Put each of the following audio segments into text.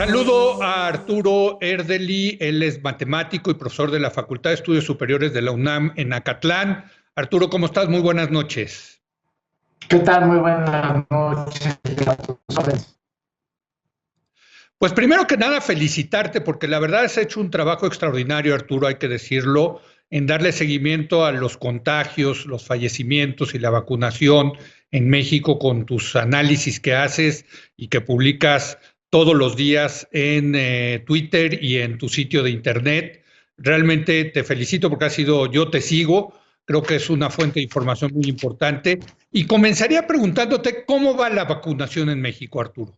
Saludo a Arturo Erdely, él es matemático y profesor de la Facultad de Estudios Superiores de la UNAM en Acatlán. Arturo, ¿cómo estás? Muy buenas noches. ¿Qué tal? Muy buenas noches a todos. Pues primero que nada, felicitarte porque la verdad has hecho un trabajo extraordinario, Arturo, hay que decirlo, en darle seguimiento a los contagios, los fallecimientos y la vacunación en México con tus análisis que haces y que publicas todos los días en Twitter y en tu sitio de internet. Realmente te felicito porque yo te sigo, creo que es una fuente de información muy importante. Y comenzaría preguntándote cómo va la vacunación en México, Arturo.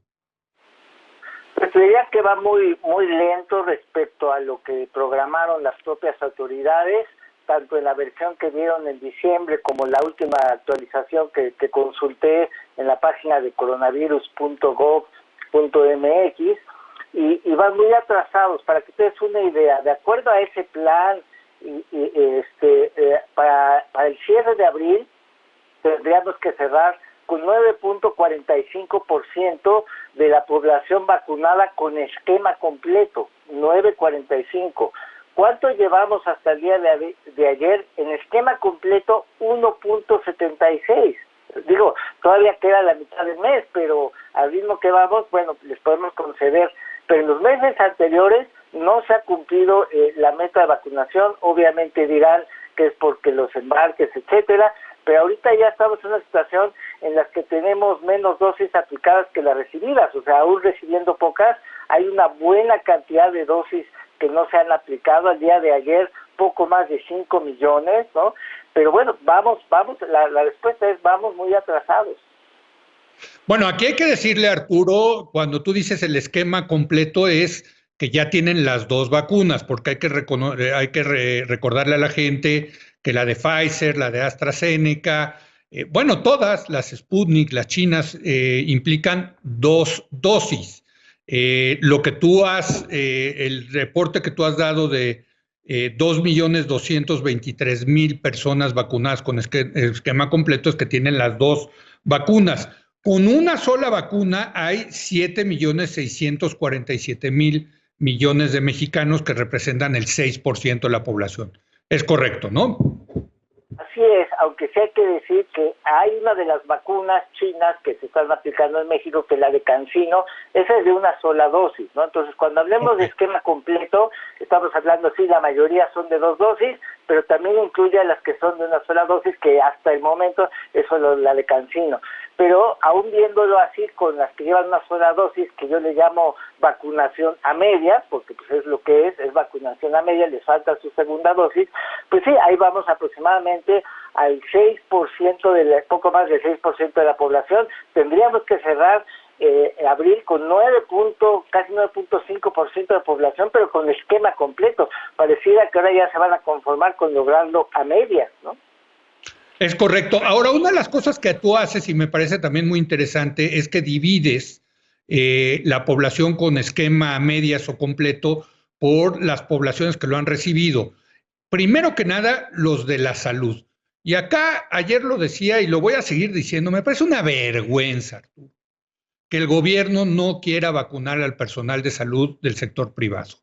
Pues diría que va muy lento respecto a lo que programaron las propias autoridades, tanto en la versión que dieron en diciembre como la última actualización que consulté en la página de coronavirus.gov.mx, y van muy atrasados. Para que te des una idea, de acuerdo a ese plan, para el cierre de abril tendríamos que cerrar con 9.45% de la población vacunada con esquema completo, 9.45. ¿Cuánto llevamos hasta el día de ayer? En esquema completo, 1.76. Digo, todavía queda la mitad del mes, pero al ritmo que vamos, bueno, les podemos conceder. Pero en los meses anteriores no se ha cumplido la meta de vacunación. Obviamente dirán que es porque los embarques, etcétera, pero ahorita ya estamos en una situación en la que tenemos menos dosis aplicadas que las recibidas, o sea, aún recibiendo pocas, hay una buena cantidad de dosis que no se han aplicado. Al día de ayer, poco más de 5 millones, ¿no? Pero bueno, vamos, la respuesta es vamos muy atrasados. Bueno, aquí hay que decirle, Arturo, cuando tú dices el esquema completo es que ya tienen las dos vacunas, porque recordarle a la gente que la de Pfizer, la de AstraZeneca, bueno, todas las Sputnik, las chinas, implican dos dosis. El reporte que tú has dado de 2.223.000 personas vacunadas con esquema completo es que tienen las dos vacunas. Con una sola vacuna hay 7.647.000 millones de mexicanos que representan el 6% de la población. Es correcto, ¿no? Así es, aunque sí hay que decir que hay una de las vacunas chinas que se están aplicando en México, que es la de CanSino, esa es de una sola dosis, ¿no? Entonces, cuando hablemos de esquema completo, estamos hablando, sí, la mayoría son de dos dosis, pero también incluye a las que son de una sola dosis, que hasta el momento es solo la de CanSino. Pero aún viéndolo así, con las que llevan una sola dosis, que yo le llamo vacunación a medias, porque pues es lo que es vacunación a medias, les falta su segunda dosis, pues sí, ahí vamos aproximadamente al 6%, poco más del 6% de la población. Tendríamos que cerrar abril con casi 9.5% de población, pero con esquema completo. Pareciera que ahora ya se van a conformar con lograrlo a medias, ¿no? Es correcto. Ahora, una de las cosas que tú haces, y me parece también muy interesante, es que divides la población con esquema a medias o completo por las poblaciones que lo han recibido. Primero que nada, los de la salud. Y acá ayer lo decía y lo voy a seguir diciendo, me parece una vergüenza, Arturo, que el gobierno no quiera vacunar al personal de salud del sector privado.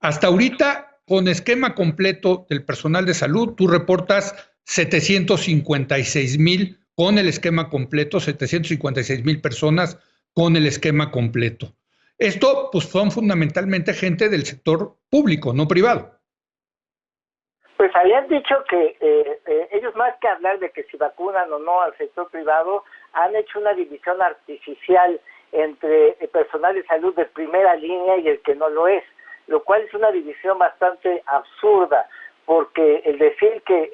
Hasta ahorita, con esquema completo del personal de salud, tú reportas 756.000 con el esquema completo, 756.000 personas con el esquema completo. Esto, pues, son fundamentalmente gente del sector público, no privado. Pues habían dicho que ellos, más que hablar de que si vacunan o no al sector privado, han hecho una división artificial entre el personal de salud de primera línea y el que no lo es, lo cual es una división bastante absurda, porque el decir que,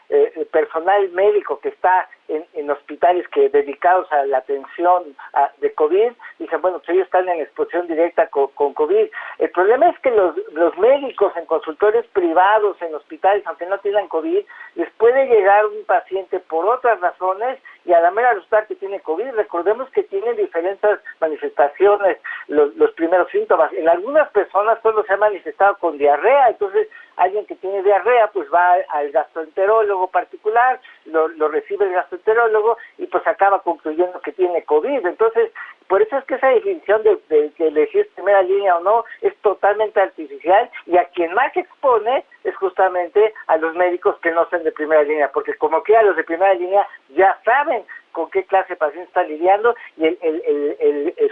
el personal médico que está en hospitales dedicados a la atención de COVID, dicen, bueno, pues ellos están en exposición directa con COVID. El problema es que los médicos en consultorios privados, en hospitales, aunque no tengan COVID, les puede llegar un paciente por otras razones y a la mera resulta que tiene COVID. Recordemos que tienen diferentes manifestaciones los primeros síntomas. En algunas personas solo se ha manifestado con diarrea, entonces alguien que tiene diarrea pues va al gastroenterólogo particular, lo recibe el gastroenterólogo gastroenterólogo y pues acaba concluyendo que tiene COVID. Entonces, por eso es que esa definición de elegir primera línea o no es totalmente artificial, y a quien más expone es justamente a los médicos que no son de primera línea, porque como que a los de primera línea ya saben con qué clase de paciente está lidiando, y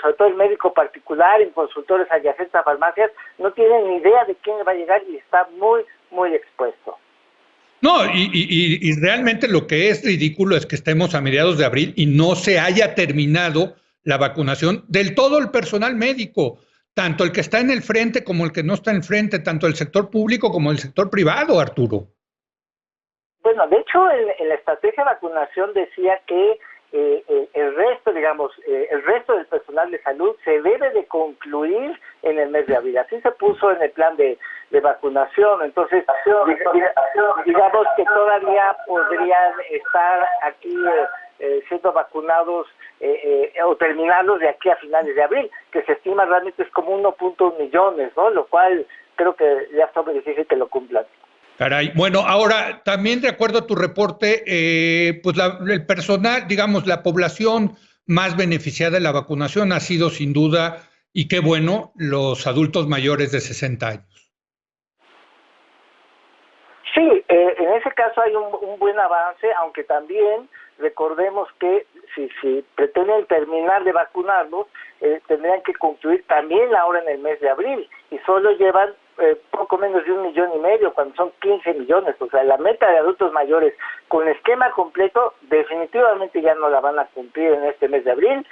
sobre todo el médico particular en consultores adyacentes a farmacias no tiene ni idea de quién le va a llegar y está muy, muy expuesto. No, y realmente lo que es ridículo es que estemos a mediados de abril y no se haya terminado la vacunación del todo el personal médico, tanto el que está en el frente como el que no está en el frente, tanto el sector público como el sector privado, Arturo. Bueno, de hecho, en la estrategia de vacunación decía que el resto, digamos, el resto del personal de salud se debe de concluir en el mes de abril. Así se puso en el plan de vacunación. Entonces, digamos que todavía podrían estar aquí siendo vacunados o terminados de aquí a finales de abril, que se estima realmente es como 1.1 millones, ¿no? Lo cual creo que ya está muy difícil que lo cumplan. Caray. Bueno, ahora, también de acuerdo a tu reporte, pues el personal, digamos, la población más beneficiada de la vacunación ha sido sin duda, y qué bueno, los adultos mayores de 60 años. Sí, en ese caso hay un buen avance, aunque también recordemos que si pretenden terminar de vacunarlos, tendrían que concluir también ahora en el mes de abril, y solo llevan poco menos de 1,5 millones, cuando son 15 millones. O sea, la meta de adultos mayores con esquema completo definitivamente ya no la van a cumplir en este mes de abril.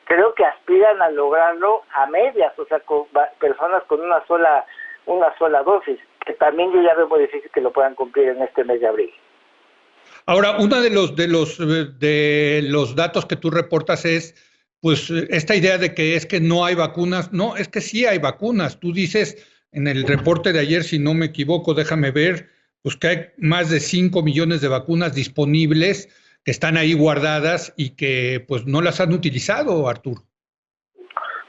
Creo que aspiran a lograrlo a medias, o sea, con personas con una sola dosis, que también yo ya veo muy difícil que lo puedan cumplir en este mes de abril. Ahora, uno de los datos que tú reportas es, pues, esta idea de que es que no hay vacunas. No, es que sí hay vacunas. Tú dices en el reporte de ayer, si no me equivoco, déjame ver, pues que hay más de 5 millones de vacunas disponibles que están ahí guardadas y que pues no las han utilizado, Arturo.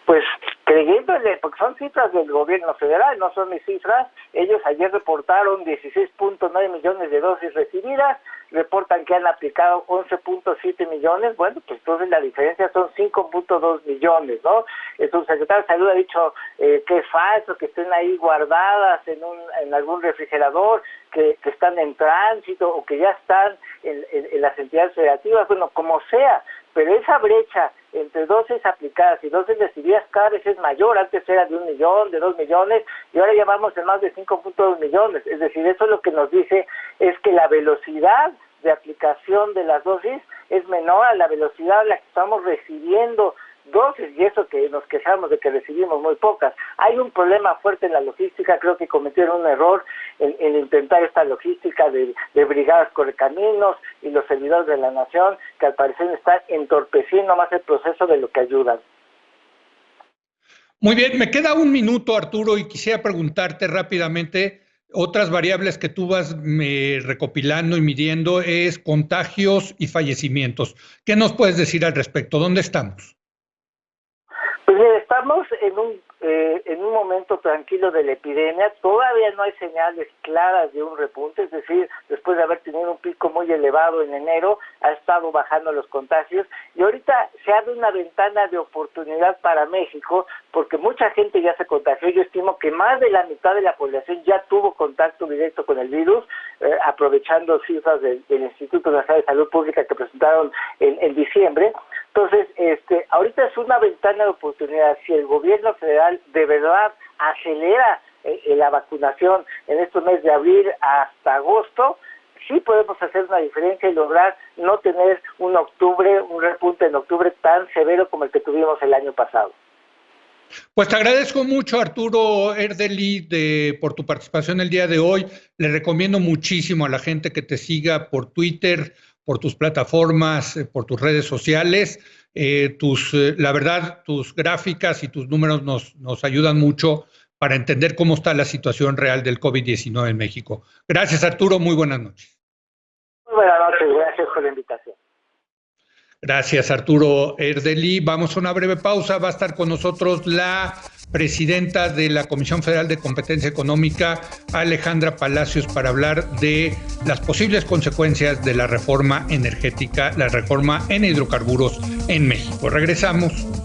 Pues creyéndole, porque son cifras del gobierno federal, no son mis cifras. Ellos ayer reportaron 16.9 millones de dosis recibidas, reportan que han aplicado 11.7 millones, bueno, pues entonces la diferencia son 5.2 millones, ¿no? El subsecretario de Salud ha dicho que es falso, que estén ahí guardadas en algún refrigerador, que están en tránsito o que ya están en las entidades federativas, bueno, como sea, pero esa brecha entre dosis aplicadas y dosis recibidas cada vez es mayor. Antes era de 1 millón, de 2 millones, y ahora ya vamos en más de 5.2 millones. Es decir, eso lo que nos dice es que la velocidad de aplicación de las dosis es menor a la velocidad a la que estamos recibiendo dosis, y eso que nos quejamos de que recibimos muy pocas. Hay un problema fuerte en la logística. Creo que cometieron un error en intentar esta logística de brigadas correcaminos y los servidores de la nación, que al parecer están entorpeciendo más el proceso de lo que ayudan. Muy bien, me queda un minuto, Arturo, y quisiera preguntarte rápidamente otras variables que tú vas recopilando y midiendo, es contagios y fallecimientos. ¿Qué nos puedes decir al respecto? ¿Dónde estamos? Pues estamos en un momento tranquilo de la epidemia. Todavía no hay señales claras de un repunte, es decir, después de haber tenido un pico muy elevado en enero, ha estado bajando los contagios, y ahorita se abre una ventana de oportunidad para México, porque mucha gente ya se contagió. Yo estimo que más de la mitad de la población ya tuvo contacto directo con el virus, aprovechando cifras del Instituto Nacional de Salud Pública que presentaron en diciembre. Entonces, ahorita es una ventana de oportunidad. Si el gobierno federal de verdad acelera la vacunación en estos meses de abril hasta agosto, sí podemos hacer una diferencia y lograr no tener un repunte en octubre tan severo como el que tuvimos el año pasado. Pues te agradezco mucho, Arturo Erdely, por tu participación el día de hoy. Le recomiendo muchísimo a la gente que te siga por Twitter, por tus plataformas, por tus redes sociales. La verdad, tus gráficas y tus números nos ayudan mucho para entender cómo está la situación real del COVID-19 en México. Gracias, Arturo. Muy buenas noches. Muy buenas noches. Gracias por la invitación. Gracias, Arturo Erdely. Vamos a una breve pausa. Va a estar con nosotros la presidenta de la Comisión Federal de Competencia Económica, Alejandra Palacios, para hablar de las posibles consecuencias de la reforma energética, la reforma en hidrocarburos en México. Regresamos.